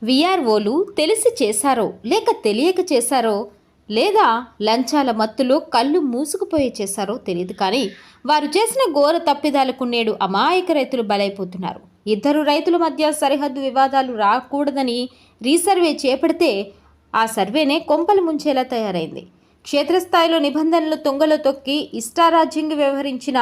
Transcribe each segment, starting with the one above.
వీఆర్ఓలు తెలిసి చేశారో లేక తెలియక చేశారో లేదా లంచాల మత్తులో కళ్ళు మూసుకుపోయి చేశారో తెలియదు, కానీ వారు చేసిన ఘోర తప్పిదాలకు నేడు అమాయక రైతులు బలైపోతున్నారు. ఇద్దరు రైతుల మధ్య సరిహద్దు వివాదాలు రాకూడదని రీసర్వే చేపడితే ఆ సర్వేనే కొంపలు ముంచేలా తయారైంది. క్షేత్రస్థాయిలో నిబంధనలు తొంగలో తొక్కి ఇష్టారాజ్యంగా వ్యవహరించిన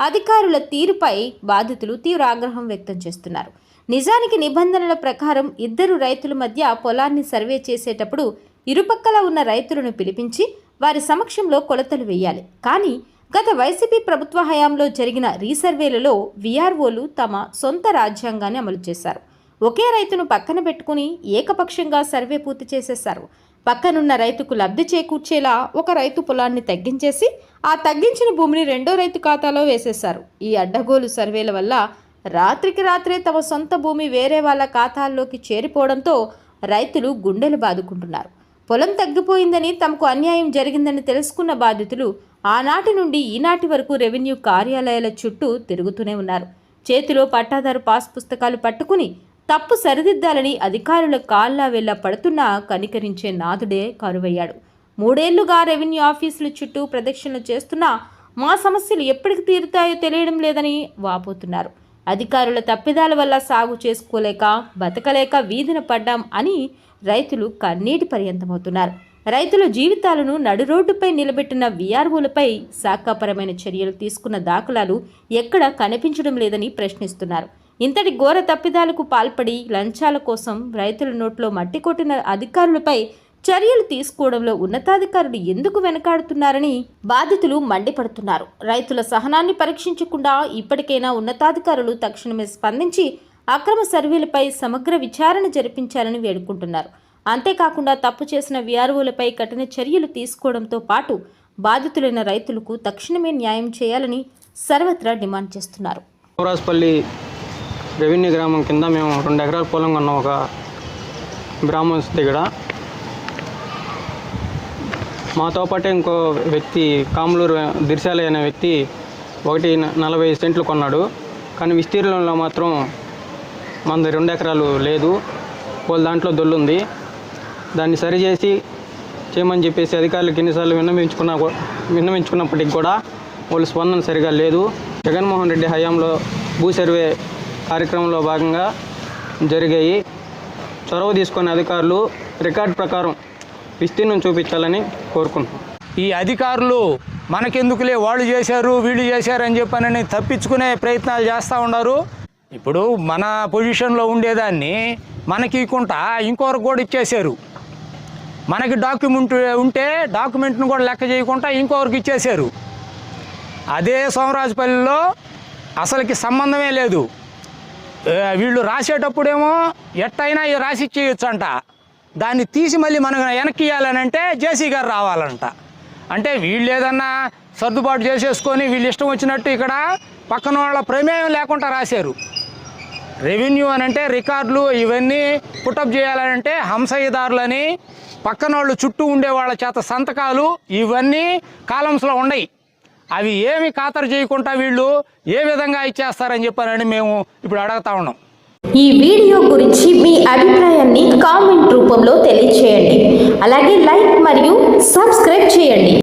అధికారుల తీరుపై బాధితులు తీవ్ర ఆగ్రహం వ్యక్తం చేస్తున్నారు. నిజానికి నిబంధనల ప్రకారం ఇద్దరు రైతుల మధ్య పొలాన్ని సర్వే చేసేటప్పుడు ఇరుపక్కల ఉన్న రైతులను పిలిపించి వారి సమక్షంలో కొలతలు వేయాలి. కానీ గత వైసీపీ ప్రభుత్వ హయాంలో జరిగిన రీసర్వేలలో వీఆర్ఓలు తమ సొంత రాజ్యాంగాన్ని అమలు చేశారు. ఒకే రైతును పక్కన పెట్టుకుని ఏకపక్షంగా సర్వే పూర్తి చేసేశారు. పక్కనున్న రైతుకు లబ్ధి చేకూర్చేలా ఒక రైతు పొలాన్ని తగ్గించేసి ఆ తగ్గించిన భూమిని రెండో రైతు ఖాతాలో వేసేశారు. ఈ అడ్డగోలు సర్వేల వల్ల రాత్రికి రాత్రే తమ సొంత భూమి వేరే వాళ్ళ ఖాతాల్లోకి చేరిపోవడంతో రైతులు గుండెలు బాదుకుంటున్నారు. పొలం తగ్గిపోయిందని, తమకు అన్యాయం జరిగిందని తెలుసుకున్న బాధితులు ఆనాటి నుండి ఈనాటి వరకు రెవెన్యూ కార్యాలయాల చుట్టూ తిరుగుతూనే ఉన్నారు. చేతిలో పట్టాదారు పాస్ పుస్తకాలు పట్టుకుని తప్పు సరిదిద్దాలని అధికారుల కాళ్ళ వెళ్ళ పడుతున్నా కనికరించే నాథుడే కరువయ్యాడు. 3 ఏళ్లుగా రెవెన్యూ ఆఫీసుల చుట్టూ ప్రదక్షిణలు చేస్తున్నా మా సమస్యలు ఎప్పటికి తీరుతాయో తెలియడం లేదని వాపోతున్నారు. అధికారుల తప్పిదాల వల్ల సాగు చేసుకోలేక బతకలేక వీధిన పడ్డాం అని రైతులు కన్నీటి పర్యంతమవుతున్నారు. రైతుల జీవితాలను నడురోడ్డుపై నిలబెట్టిన వీఆర్ఓలపై శాఖాపరమైన చర్యలు తీసుకున్న దాఖలాలు ఎక్కడా కనిపించడం లేదని ప్రశ్నిస్తున్నారు. ఇంతటి ఘోర తప్పిదాలకు పాల్పడి లంచాల కోసం రైతుల నోట్లో మట్టి కొట్టిన అధికారులపై చర్యలు తీసుకోవడంలో ఉన్నతాధికారులు ఎందుకు వెనకాడుతున్నారని బాధితులు మండిపడుతున్నారు. రైతుల సహనాన్ని పరీక్షించకుండా ఇప్పటికైనా ఉన్నతాధికారులు తక్షణమే స్పందించి అక్రమ సర్వేలపై సమగ్ర విచారణ జరిపించాలని వేడుకుంటున్నారు. అంతేకాకుండా తప్పు చేసిన వీఆర్ఓలపై కఠిన చర్యలు తీసుకోవడంతో పాటు బాధితులైన రైతులకు తక్షణమే న్యాయం చేయాలని సర్వత్రా డిమాండ్ చేస్తున్నారు. రాజపల్లి రెవెన్యూ గ్రామం కింద మేము 2 ఎకరాల పొలం కొన్న ఒక బ్రాహ్మణ్ దగ్గర మాతో పాటే ఇంకో వ్యక్తి కాములూరు దిర్శాలి అనే వ్యక్తి 1.40 సెంట్లు కొన్నాడు. కానీ విస్తీర్ణంలో మాత్రం మనది 2 ఎకరాలు లేదు. వాళ్ళ దాంట్లో దొల్లుంది. దాన్ని సరిచేసి చేయమని చెప్పేసి అధికారులకు ఎన్నిసార్లు విన్నవించుకున్నప్పటికి కూడా వాళ్ళ స్పందన సరిగా లేదు. జగన్మోహన్ రెడ్డి హయాంలో భూ సర్వే కార్యక్రమంలో భాగంగా జరిగాయి. చొరవ తీసుకునే అధికారులు రికార్డు ప్రకారం విస్తీర్ణం చూపించాలని కోరుకుంటున్నాం. ఈ అధికారులు మనకెందుకులే వాళ్ళు చేశారు వీళ్ళు చేశారు అని చెప్పని తప్పించుకునే ప్రయత్నాలు చేస్తూ ఉన్నారు. ఇప్పుడు మన పొజిషన్లో ఉండేదాన్ని మనకి ఇవ్వకుండా ఇంకొకరికి కూడా ఇచ్చేశారు. మనకి డాక్యుమెంట్ ఉంటే డాక్యుమెంట్ను కూడా లెక్క చేయకుండా ఇంకొకరికి ఇచ్చేశారు. అదే సోమరాజుపల్లిలో అసలుకి సంబంధమే లేదు. వీళ్ళు రాసేటప్పుడేమో ఎట్టయినా రాసి ఇచ్చేయచ్చు అంట. దాన్ని తీసి మళ్ళీ మనం వెనక్కి ఇవ్వాలనంటే జేసీ గారు రావాలంట. అంటే వీళ్ళు ఏదన్నా సర్దుబాటు చేసేసుకొని వీళ్ళు ఇష్టం వచ్చినట్టు ఇక్కడ పక్కన వాళ్ళ ప్రమేయం లేకుండా రాశారు. రెవెన్యూ అని అంటే రికార్డులు ఇవన్నీ పుటప్ చేయాలంటే హంసయ్యదారులని పక్కన వాళ్ళు చుట్టూ ఉండే వాళ్ళ చేత సంతకాలు ఇవన్నీ కాలమ్స్లో ఉన్నాయి. అవి ఏమి ఖాతరు చేయకుండా వీళ్ళు ఏ విధంగా ఇచ్చేస్తారని చెప్పారని మేము ఇప్పుడు అడుగుతా ఉన్నాం. ఈ వీడియో గురించి మీ అభిప్రాయాన్ని కామెంట్ రూపంలో తెలియజేయండి. అలాగే లైక్ మరియు సబ్స్క్రైబ్ చేయండి.